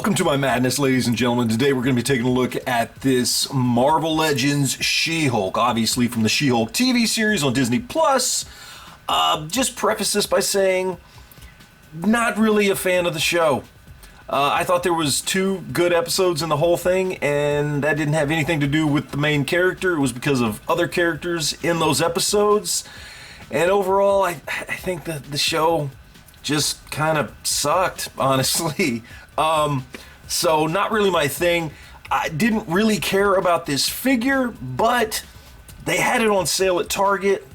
Welcome to my madness, ladies and gentlemen. Today we're going to be taking a look at this Marvel Legends She-Hulk, obviously from the She-Hulk TV series on Disney+. Just preface this by saying, not really a fan of the show. I thought there was 2 good episodes in the whole thing, and that didn't have anything to do with the main character. It was because of other characters in those episodes. And overall, I think that the show just kind of sucked, honestly. So not really my thing. I didn't really care about this figure, but they had it on sale at Target,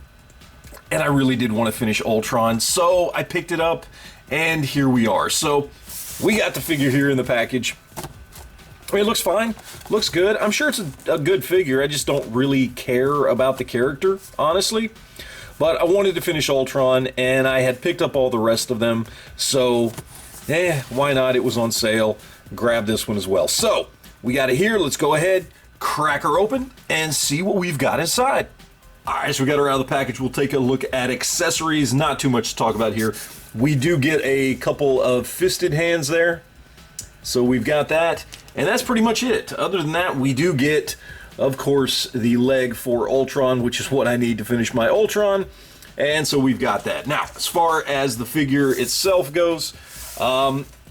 and I really did want to finish Ultron, so I picked it up, and here we are. So we got the figure here in the package. I mean, it looks fine, looks good. I'm sure it's a good figure. I just don't really care about the character, honestly. But I wanted to finish Ultron, and I had picked up all the rest of them, so why not? It was on sale. Grab this one as well. So we got it here. Let's go ahead, crack her open, and see what we've got inside. All right, so we got her out of the package. We'll take a look at accessories. Not too much to talk about here. We do get a couple of fisted hands there, so we've got that, and that's pretty much it. Other than that, we do get, of course, the leg for Ultron, which is what I need to finish my Ultron, and so we've got that. Now, as far as the figure itself goes,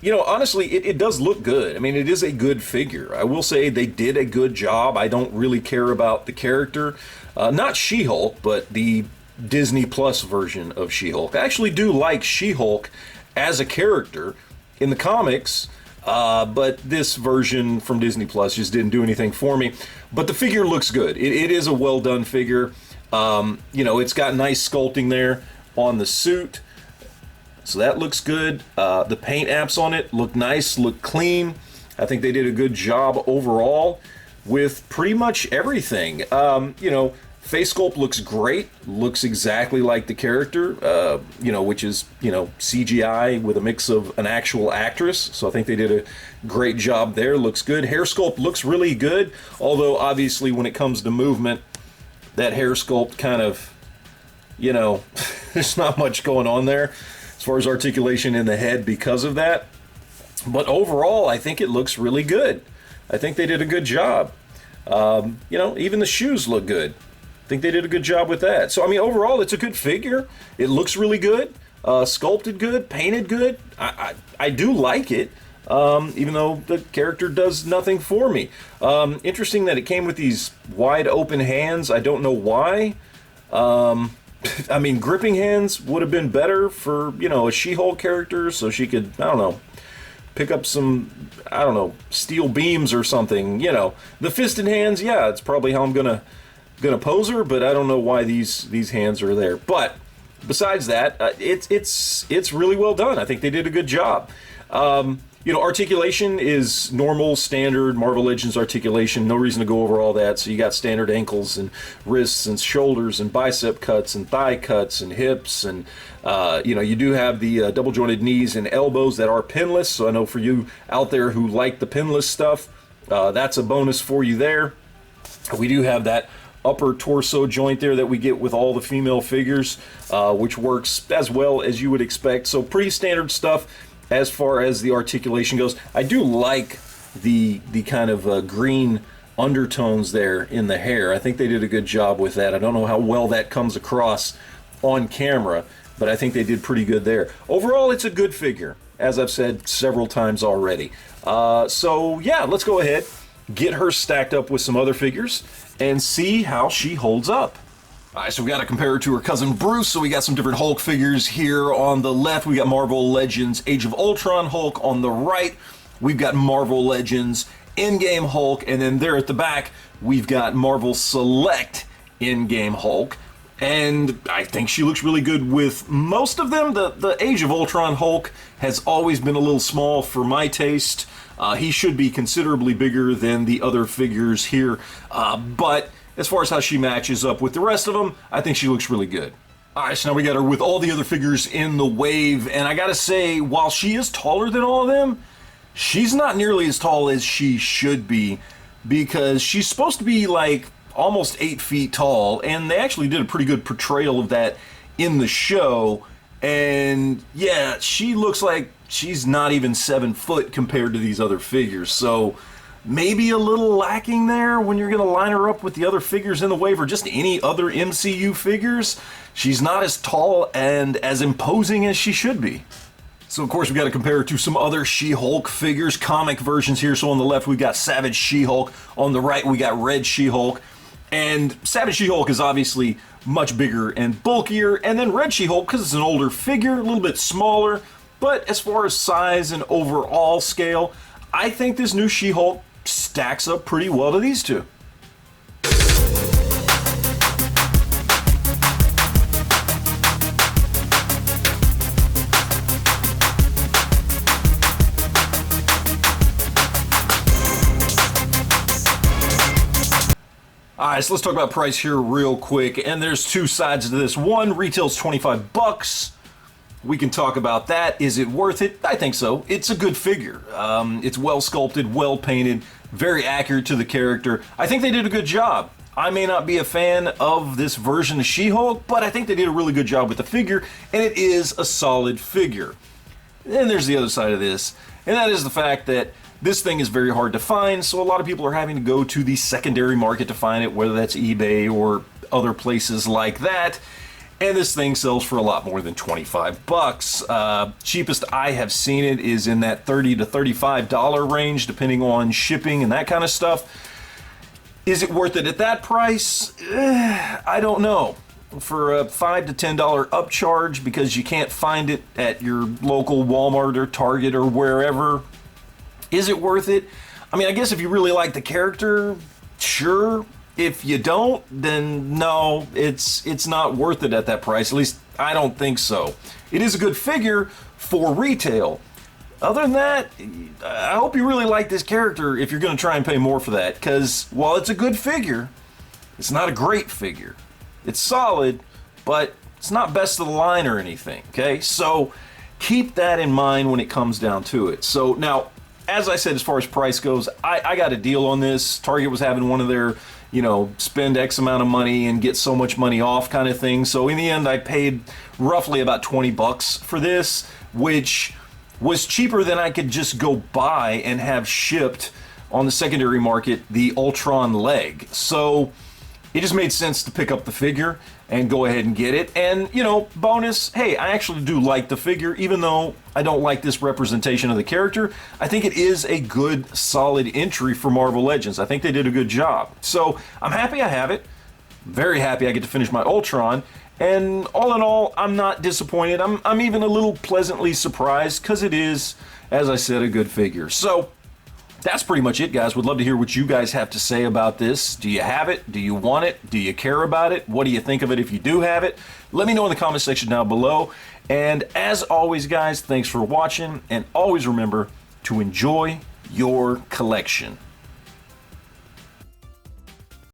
you know, honestly, it does look good. I mean, it is a good figure. I will say they did a good job. I don't really care about the character. Not She-Hulk, but the Disney Plus version of She-Hulk. I actually do like She-Hulk as a character in the comics, but this version from Disney Plus just didn't do anything for me. But the figure looks good. It is a well-done figure. You know, it's got nice sculpting there on the suit. So that looks good. The paint apps on it look nice, look clean. I think they did a good job overall with pretty much everything. You know, face sculpt looks great. Looks exactly like the character, you know, which is, you know, CGI with a mix of an actual actress. So I think they did a great job there. Looks good. Hair sculpt looks really good. Although, obviously, when it comes to movement, that hair sculpt kind of, you know, there's not much going on there as far as articulation in the head because of that. But overall, I think it looks really good. I think they did a good job. You know, even the shoes look good. I think they did a good job with that. So, I mean, overall, it's a good figure. It looks really good. Sculpted good, painted good. I do like it, even though the character does nothing for me. Interesting that it came with these wide open hands. I don't know why. I mean, gripping hands would have been better for, you know, a She-Hulk character, so she could, I don't know, pick up some, I don't know, steel beams or something, you know. The fisted hands, yeah, it's probably how I'm gonna pose her, but I don't know why these hands are there. But besides that, it's really well done. I think they did a good job. You know, articulation is normal, standard Marvel Legends articulation. No reason to go over all that. So you got standard ankles and wrists and shoulders and bicep cuts and thigh cuts and hips. And, you know, you do have the double jointed knees and elbows that are pinless. So I know for you out there who like the pinless stuff, that's a bonus for you there. We do have that upper torso joint there that we get with all the female figures, which works as well as you would expect. So pretty standard stuff as far as the articulation goes. I do like the kind of green undertones there in the hair. I think they did a good job with that. I don't know how well that comes across on camera, but I think they did pretty good there. Overall, it's a good figure, as I've said several times already. So yeah, let's go ahead, get her stacked up with some other figures, and see how she holds up. All right, so we got to compare her to her cousin Bruce, so we got some different Hulk figures here. On the left, we got Marvel Legends Age of Ultron Hulk. On the right, we've got Marvel Legends In-Game Hulk, and then there at the back, we've got Marvel Select In-Game Hulk. And I think she looks really good with most of them. The Age of Ultron Hulk has always been a little small for my taste. He should be considerably bigger than the other figures here, but as far as how she matches up with the rest of them, I think she looks really good. All right, so now we got her with all the other figures in the wave, and I gotta say, while she is taller than all of them, she's not nearly as tall as she should be, because she's supposed to be like almost 8 feet tall, and they actually did a pretty good portrayal of that in the show. And yeah, she looks like she's not even 7 foot compared to these other figures. So maybe a little lacking there when you're going to line her up with the other figures in the wave or just any other MCU figures. She's not as tall and as imposing as she should be. So of course we got to compare her to some other She-Hulk figures, comic versions here. So on the left we got Savage She-Hulk, on the right we got Red She-Hulk. And Savage She-Hulk is obviously much bigger and bulkier, and then Red She-Hulk, because it's an older figure, a little bit smaller, but as far as size and overall scale, I think this new She-Hulk stacks up pretty well to these two. Alright, so let's talk about price here real quick, and there's two sides to this. One, retails 25 bucks. We can talk about that. Is it worth it? I think so. It's a good figure. It's well sculpted, well painted, very accurate to the character. I think they did a good job. I may not be a fan of this version of She-Hulk, but I think they did a really good job with the figure, and it is a solid figure. Then there's the other side of this, and that is the fact that this thing is very hard to find, so a lot of people are having to go to the secondary market to find it, whether that's eBay or other places like that. And this thing sells for a lot more than 25 bucks. Cheapest I have seen it is in that $30 to $35 range, depending on shipping and that kind of stuff. Is it worth it at that price? I don't know. For a $5 to $10 upcharge because you can't find it at your local Walmart or Target or wherever, is it worth it? I mean, I guess if you really like the character, sure. If you don't, then no, it's not worth it at that price. At least I don't think so. It is a good figure for retail. Other than that, I hope you really like this character if you're going to try and pay more for that, because while it's a good figure, it's not a great figure. It's solid, but it's not best of the line or anything, okay? So keep that in mind when it comes down to it. So now, as I said, as far as price goes, I got a deal on this. Target was having one of their, spend X amount of money and get so much money off kind of thing. So in the end, I paid roughly about 20 bucks for this, which was cheaper than I could just go buy and have shipped on the secondary market the Ultron leg. So it just made sense to pick up the figure and go ahead and get it. And, bonus, hey, I actually do like the figure, even though I don't like this representation of the character. I think it is a good, solid entry for Marvel Legends. I think they did a good job. So I'm happy I have it. Very happy I get to finish my Ultron. And all in all, I'm not disappointed. I'm even a little pleasantly surprised because it is, as I said, a good figure. So that's pretty much it, guys. Would love to hear what you guys have to say about this. Do you have it? Do you want it? Do you care about it? What do you think of it if you do have it? Let me know in the comment section down below. And as always, guys, thanks for watching. And always remember to enjoy your collection.